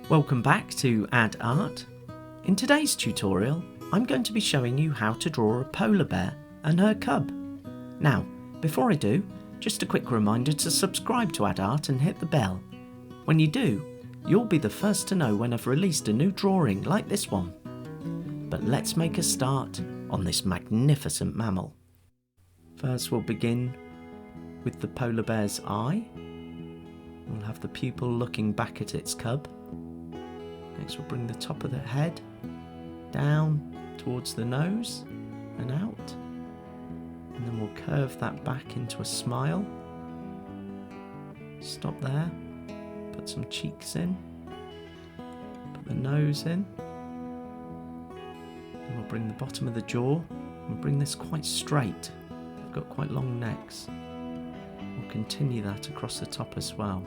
Welcome back to Add Art. In today's tutorial, I'm going to be showing you how to draw a polar bear and her cub. Now, before I do, just a quick reminder to subscribe to Add Art and hit the bell. When you do, you'll be the first to know when I've released a new drawing like this one. But let's make a start on this magnificent mammal. First we'll begin with the polar bear's eye. We'll have the pupil looking back at its cub. Next we'll bring the top of the head down towards the nose and out. And then we'll curve that back into a smile. Stop there. Put some cheeks in. Put the nose in. And we'll bring the bottom of the jaw. We'll bring this quite straight. They've got quite long necks. We'll continue that across the top as well.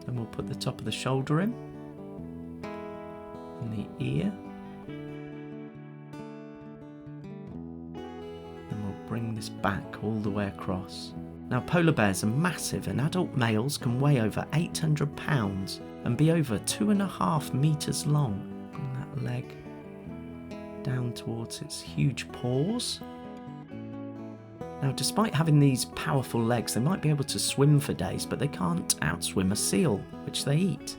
Then we'll put the top of the shoulder in, and the ear. Then we'll bring this back all the way across. Now polar bears are massive and adult males can weigh over 800 pounds and be over 2.5 meters long. Bring that leg down towards its huge paws. Now, despite having these powerful legs, they might be able to swim for days, but they can't outswim a seal, which they eat.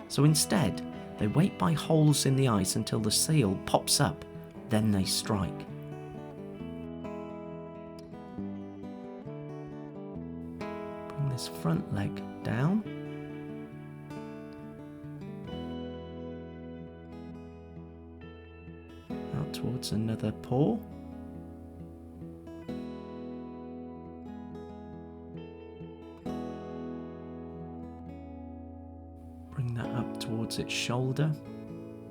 So instead, they wait by holes in the ice until the seal pops up, then they strike. Bring this front leg down. Out towards another paw. Bring that up towards its shoulder.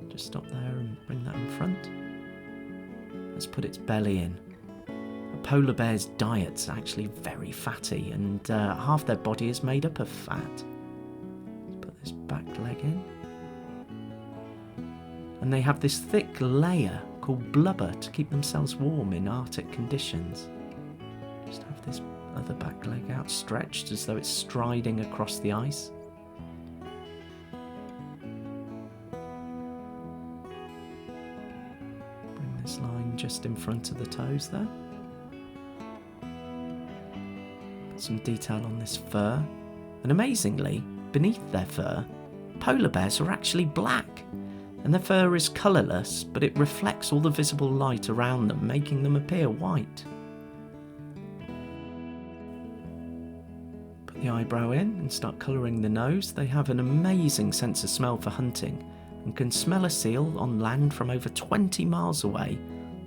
Just stop there and bring that in front. Let's put its belly in. A polar bear's diet's actually very fatty and half their body is made up of fat. Let's put this back leg in. And they have this thick layer called blubber to keep themselves warm in Arctic conditions. Just have this other back leg outstretched as though it's striding across the ice. This line just in front of the toes there. Put some detail on this fur, and amazingly, beneath their fur, polar bears are actually black, and their fur is colourless, but it reflects all the visible light around them, making them appear white. Put the eyebrow in and start colouring the nose. They have an amazing sense of smell for hunting, and can smell a seal on land from over 20 miles away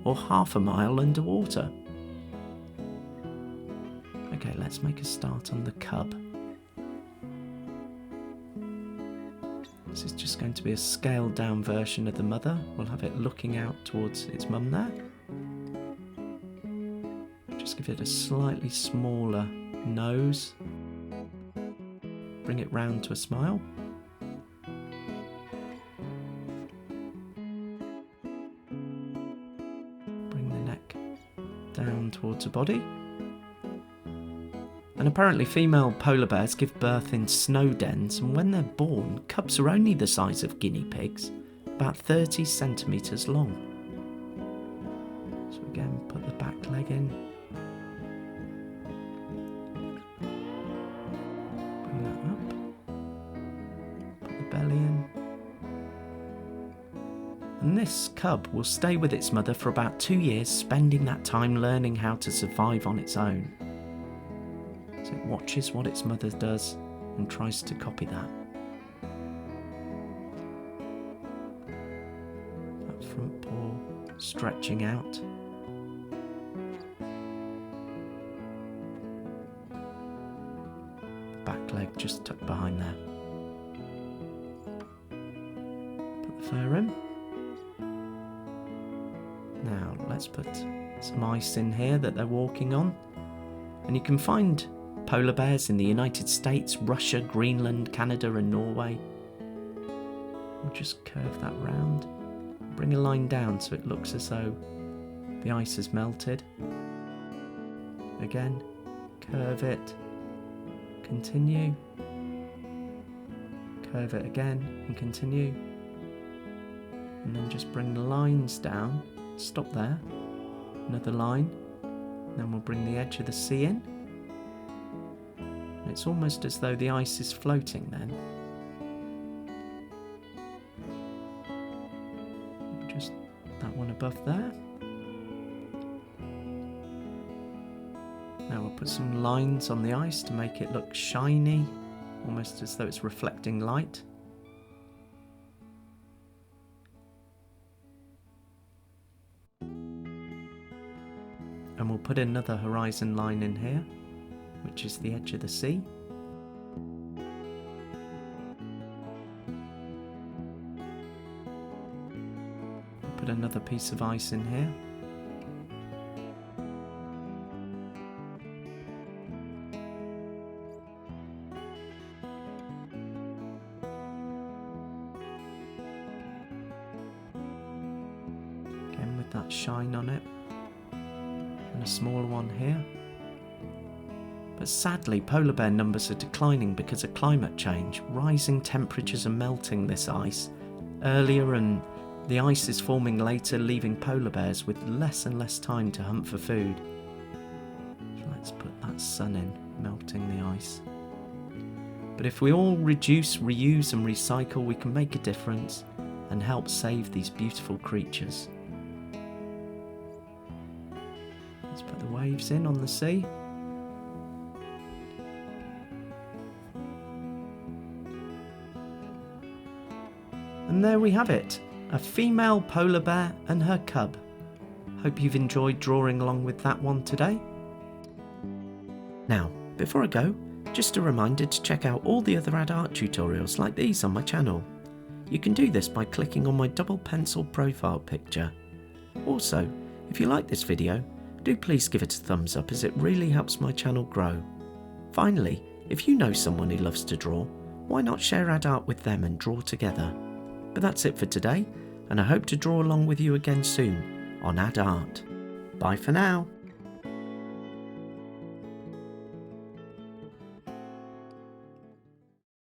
or half a mile underwater. Okay, let's make a start on the cub. This is just going to be a scaled down version of the mother. We'll have it looking out towards its mum there. Just give it a slightly smaller nose. Bring it round to a smile. Down towards the body. And apparently female polar bears give birth in snow dens, and when they're born, cubs are only the size of guinea pigs, about 30 centimetres long. So again, put the back leg in. Bring that up. Put the belly in. And this cub will stay with its mother for about 2 years, spending that time learning how to survive on its own. So it watches what its mother does and tries to copy that. That front paw stretching out. Back leg just tucked behind there. Put the fur in. Now let's put some ice in here that they're walking on, and you can find polar bears in the United States, Russia, Greenland, Canada and Norway. We'll just curve that round, bring a line down so it looks as though the ice has melted. Again, curve it, continue. Curve it again and continue. And then just bring the lines down. Stop there. Another line. Then we'll bring the edge of the sea in. It's almost as though the ice is floating then. Just that one above there. Now we'll put some lines on the ice to make it look shiny, almost as though it's reflecting light. And we'll put another horizon line in here, which is the edge of the sea. We'll put another piece of ice in here. Again with that shine on it. And a smaller one here. But sadly, polar bear numbers are declining because of climate change. Rising temperatures are melting this ice earlier, and the ice is forming later, leaving polar bears with less and less time to hunt for food. So let's put that sun in, melting the ice. But if we all reduce, reuse and recycle, we can make a difference and help save these beautiful creatures. Let's put the waves in on the sea. And there we have it, a female polar bear and her cub. Hope you've enjoyed drawing along with that one today. Now, before I go, just a reminder to check out all the other Add Art tutorials like these on my channel. You can do this by clicking on my double pencil profile picture. Also, if you like this video, do please give it a thumbs up, as it really helps my channel grow. Finally, if you know someone who loves to draw, why not share Add Art with them and draw together? But that's it for today, and I hope to draw along with you again soon on Add Art. Bye for now.